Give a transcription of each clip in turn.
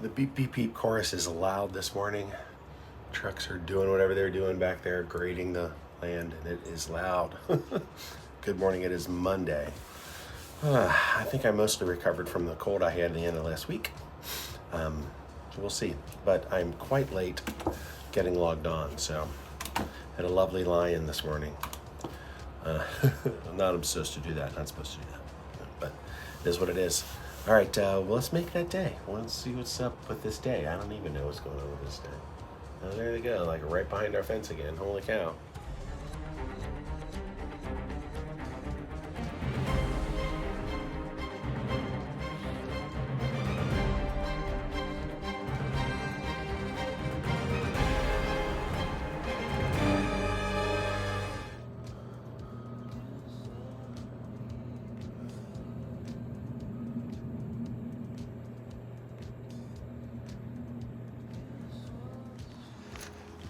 The beep beep beep chorus is loud this morning. Trucks are doing whatever they're doing back there, grading the land, and it is loud. Good morning, it is Monday. I think I mostly recovered from the cold I had at the end of last week. So we'll see. But I'm quite late getting logged on, so had a lovely lie-in this morning. I'm supposed to do that, not supposed to do that. But it is what it is. All right, well, let's make that day. Let's see what's up with this day. I don't even know what's going on with this day. Oh, there they go, like right behind our fence again. Holy cow.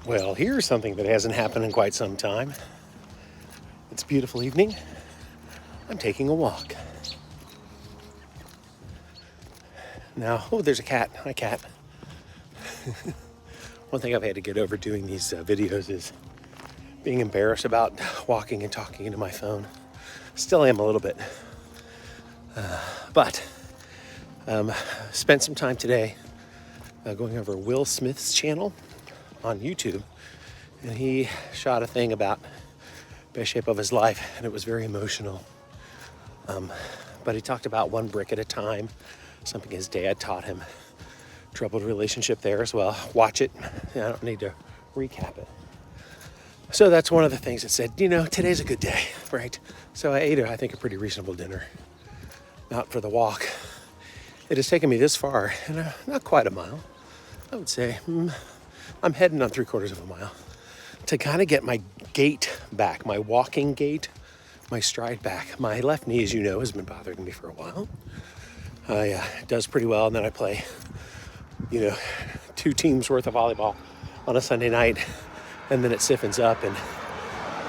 Well, here's something that hasn't happened in quite some time. It's a beautiful evening. I'm taking a walk. Now, oh, there's a cat. Hi, cat. One thing I've had to get over doing these videos is being embarrassed about walking and talking into my phone. Still am a little bit. But spent some time today going over Will Smith's channel on YouTube, and he shot a thing about best shape of his life, and it was very emotional. But he talked about one brick at a time, something his dad taught him. Troubled relationship there as well. Watch it. I don't need to recap it. So that's one of the things that said, today's a good day, right? So I ate, I think, a pretty reasonable dinner out for the walk. It has taken me this far, and not quite a mile. I would say I'm heading on 3/4 of a mile to kind of get my gait back, my walking gait, my stride back. My left knee, as you know, has been bothering me for a while. It does pretty well, and then I play, 2 teams worth of volleyball on a Sunday night, and then it stiffens up, and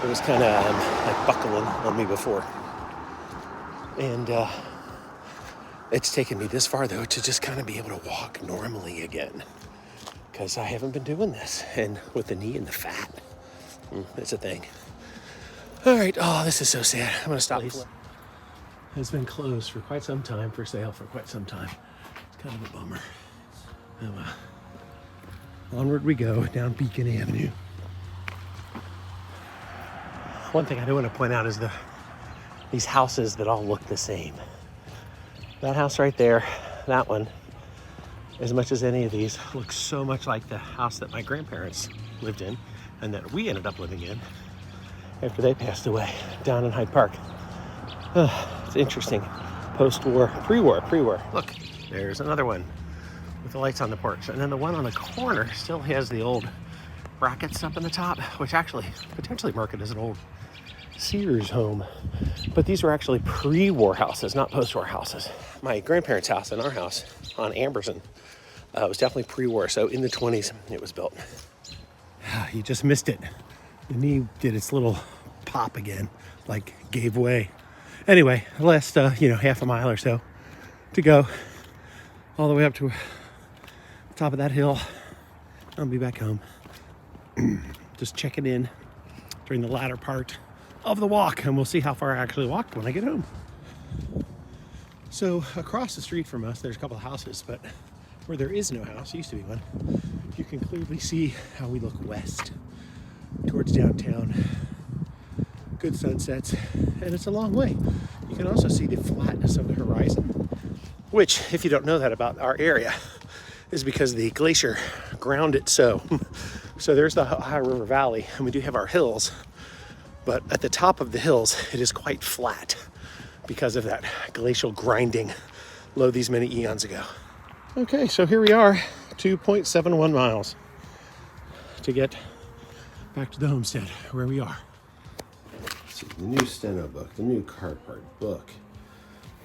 it was kind of like buckling on me before. And it's taken me this far, though, to just kind of be able to walk normally again, because I haven't been doing this, and with the knee and the fat, it's a thing. All right, oh, this is so sad. I'm gonna stop. It's been closed for quite some time, for sale for quite some time. It's kind of a bummer. Onward we go down Beacon Avenue. One thing I do want to point out is these houses that all look the same. That house right there, that one, as much as any of these, looks so much like the house that my grandparents lived in and that we ended up living in after they passed away down in Hyde Park. It's interesting. Post-war, pre-war. Look, there's another one with the lights on the porch. And then the one on the corner still has the old brackets up in the top, which actually potentially market as an old Sears home. But these were actually pre-war houses, not post-war houses. My grandparents' house and our house on Amberson was definitely pre-war, so in the 20s it was built. You just missed it. The knee did its little pop again, like gave way. Anyway, last half a mile or so to go, all the way up to the top of that hill. I'll be back home. Just checking in during the latter part of the walk, and we'll see how far I actually walked when I get home. So across the street from us, there's a couple of houses, but where there is no house, used to be one, you can clearly see how we look west towards downtown. Good sunsets, and it's a long way. You can also see the flatness of the horizon, which, if you don't know that about our area, is because the glacier ground it so. So there's the Ohio River Valley, and we do have our hills, but at the top of the hills, it is quite flat because of that glacial grinding these many eons ago. Okay, so here we are, 2.71 miles to get back to the homestead where we are. Let's see, the new steno book, the new car part book.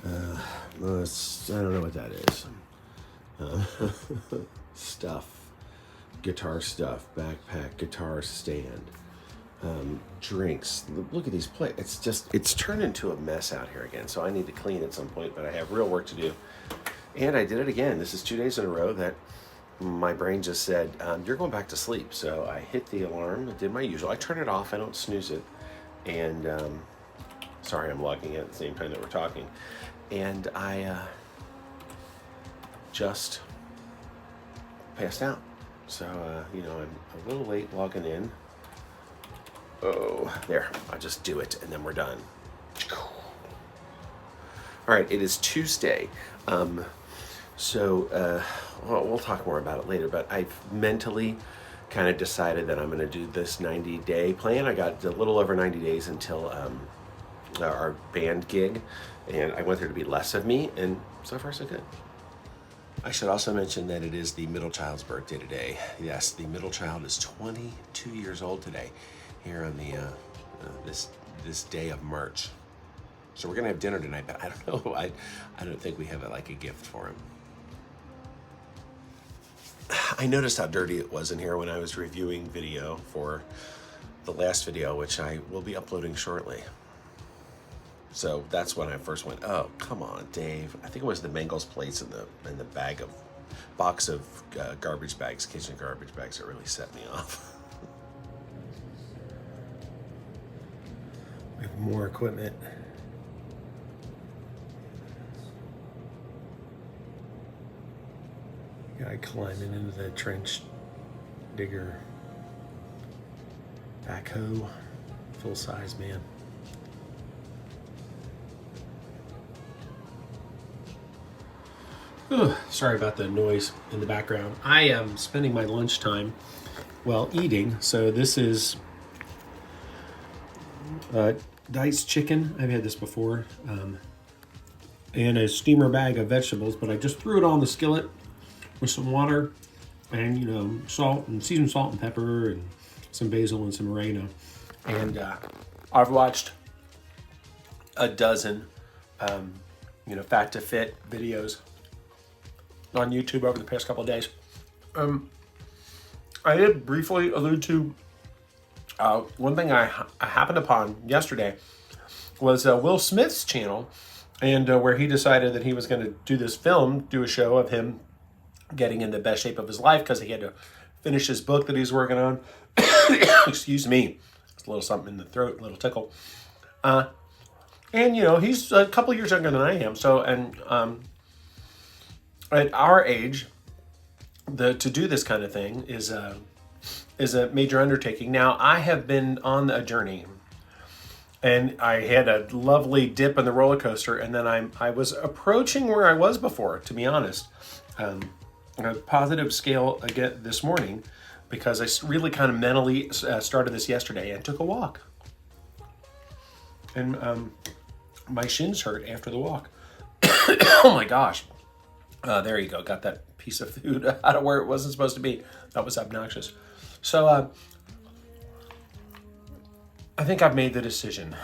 I don't know what that is. Stuff, guitar stuff, backpack, guitar stand, drinks. Look at these plates. It's turned into a mess out here again, so I need to clean at some point, but I have real work to do. And I did it again. This is 2 days in a row that my brain just said, you're going back to sleep. So I hit the alarm, I did my usual. I turn it off, I don't snooze it. And sorry, I'm logging in at the same time that we're talking. And I just passed out. So, you know, I'm a little late logging in. Oh, there, I'll just do it and then we're done. All right, it is Tuesday. Well, we'll talk more about it later, but I've mentally kind of decided that I'm going to do this 90-day plan. I got a little over 90 days until our band gig, and I want there to be less of me, and so far so good. I should also mention that it is the middle child's birthday today. Yes, the middle child is 22 years old today, here on the this day of March. So we're gonna have dinner tonight, but I don't know. I don't think we have like a gift for him. I noticed how dirty it was in here when I was reviewing video for the last video, which I will be uploading shortly. So that's when I first went, oh, come on, Dave. I think it was the Mangles plates in the box of garbage bags, kitchen garbage bags, that really set me off. We have more equipment. Guy climbing into the trench digger backhoe, full size man. Sorry about the noise in the background. I am spending my lunchtime while eating. So this is diced chicken. I've had this before. And a steamer bag of vegetables, but I just threw it on the skillet with some water and, you know, salt and seasoned salt and pepper and some basil and some oregano. And I've watched a dozen, fat to fit videos on YouTube over the past couple of days. I did briefly allude to one thing I happened upon yesterday was Will Smith's channel, and where he decided that he was going to do a show of him getting in the best shape of his life because he had to finish his book that he's working on. Excuse me, it's a little something in the throat, a little tickle. And you know, he's a couple years younger than I am, so at our age, to do this kind of thing is a major undertaking. Now, I have been on a journey, and I had a lovely dip in the roller coaster, and then I was approaching where I was before, to be honest. On a positive scale again this morning, because I really kind of mentally started this yesterday and took a walk. And my shins hurt after the walk. Oh my gosh. There you go. Got that piece of food out of where it wasn't supposed to be. That was obnoxious. So I think I've made the decision.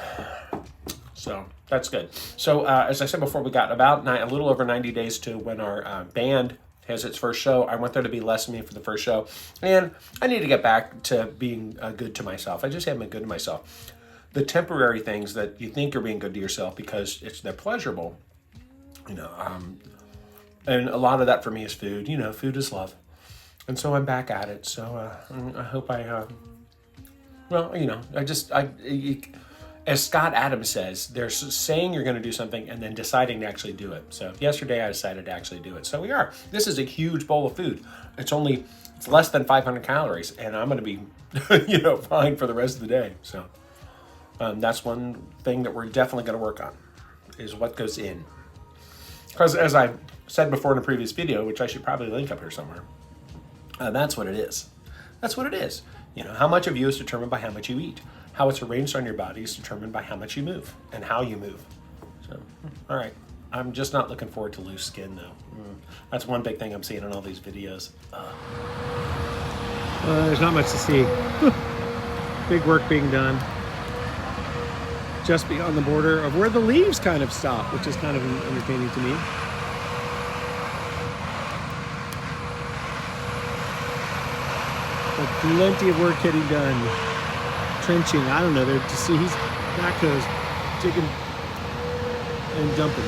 So that's good. So as I said before, we got about a little over 90 days to when our band has its first show. I want there to be less of me for the first show. And I need to get back to being good to myself. I just haven't been good to myself. The temporary things that you think you're being good to yourself because they're pleasurable, you know, and a lot of that for me is food. You know, food is love. And so I'm back at it. So I hope as Scott Adams says, there's saying you're going to do something and then deciding to actually do it. So yesterday I decided to actually do it. So we are. This is a huge bowl of food. It's less than 500 calories, and I'm going to be, fine for the rest of the day. So that's one thing that we're definitely going to work on, is what goes in. Because as I said before in a previous video, which I should probably link up here somewhere, that's what it is. That's what it is. You know, how much of you is determined by how much you eat. How it's arranged on your body is determined by how much you move and how you move. So, all right. I'm just not looking forward to loose skin, though. That's one big thing I'm seeing in all these videos. There's not much to see. Big work being done. Just beyond the border of where the leaves kind of stop, which is kind of entertaining to me. But plenty of work getting done. Trenching, I don't know, they're to see he's backhoes digging and dumping.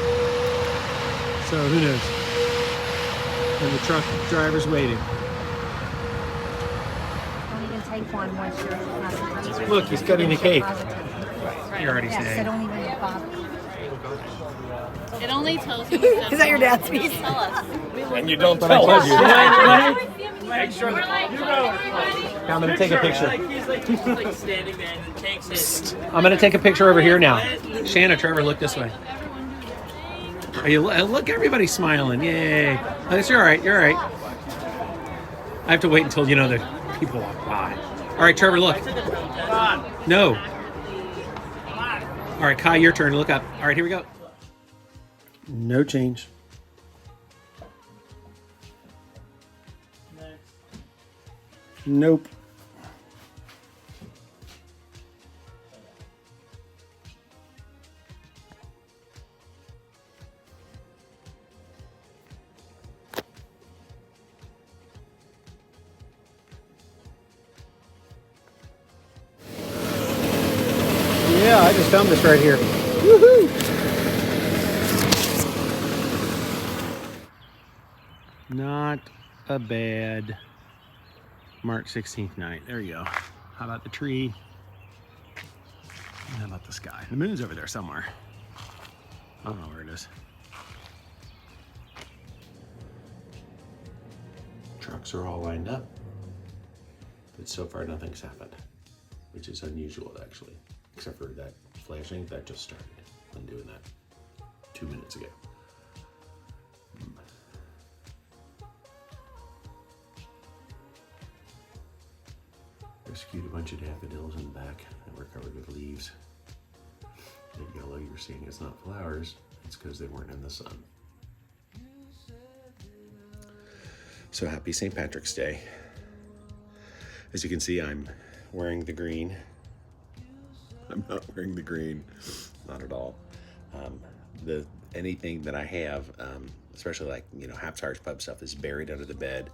So who knows? And the truck driver's waiting. Don't even take one once you're not. Look, he's cutting the cake. Positive. You're already Yeah, so saying. don't even bother. It only tells you. Is that your dad's piece? Tell us. And you don't tell us. Make sure that you know. I'm going to take a picture. He's like standing there and the takes it. I'm going to take a picture over here now. Shanna, Trevor, look this way. Are you, look, everybody's smiling. Yay. Oh, you're all right. You're all right. I have to wait until, the people walk by. All right, Trevor, look. No. All right, Kai, your turn. Look up. All right, here we go. No change. Nope. Yeah, I just found this right here. Woohoo! Not a bad March 16th night. There you go. How about the tree? And how about the sky? The moon's over there somewhere. I don't know where it is. Trucks are all lined up, but so far nothing's happened, which is unusual actually, except for that flashing that just started. I'm doing that 2 minutes ago. Rescued a bunch of daffodils in the back that were covered with leaves. The yellow you're seeing is not flowers, it's because they weren't in the sun. So happy St. Patrick's Day. As you can see, I'm wearing the green. I'm not wearing the green, not at all. Anything that I have, especially like, Hapsar's pub stuff, is buried under the bed.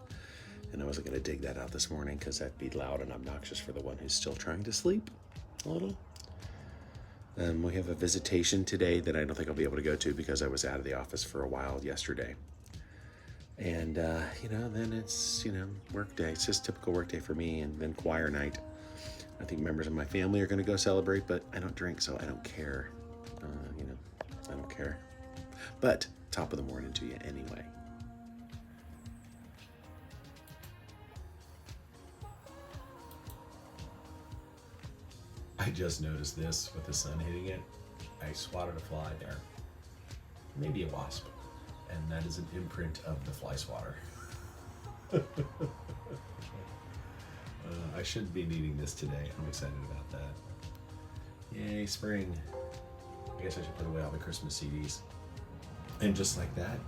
And I wasn't gonna dig that out this morning because that'd be loud and obnoxious for the one who's still trying to sleep a little. We have a visitation today that I don't think I'll be able to go to because I was out of the office for a while yesterday. And, then it's, work day. It's just typical work day for me, and then choir night. I think members of my family are gonna go celebrate, but I don't drink, so I don't care. I don't care. But top of the morning to you anyway. I just noticed this with the sun hitting it. I swatted a fly there. Maybe a wasp. And that is an imprint of the fly swatter. I should be needing this today. I'm excited about that. Yay, spring. I guess I should put away all the Christmas CDs. And just like that,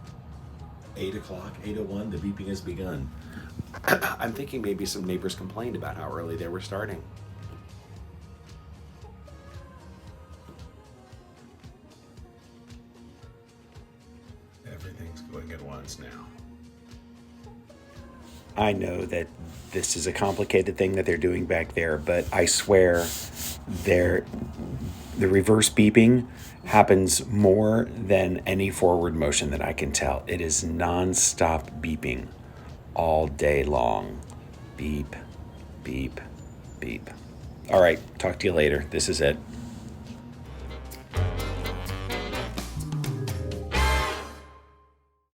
8 o'clock, 8:01, the beeping has begun. I'm thinking maybe some neighbors complained about how early they were starting. Everything's going at once now. I know that this is a complicated thing that they're doing back there, but I swear the reverse beeping happens more than any forward motion that I can tell. It is non-stop beeping all day long. Beep, beep, beep. All right, talk to you later. This is it.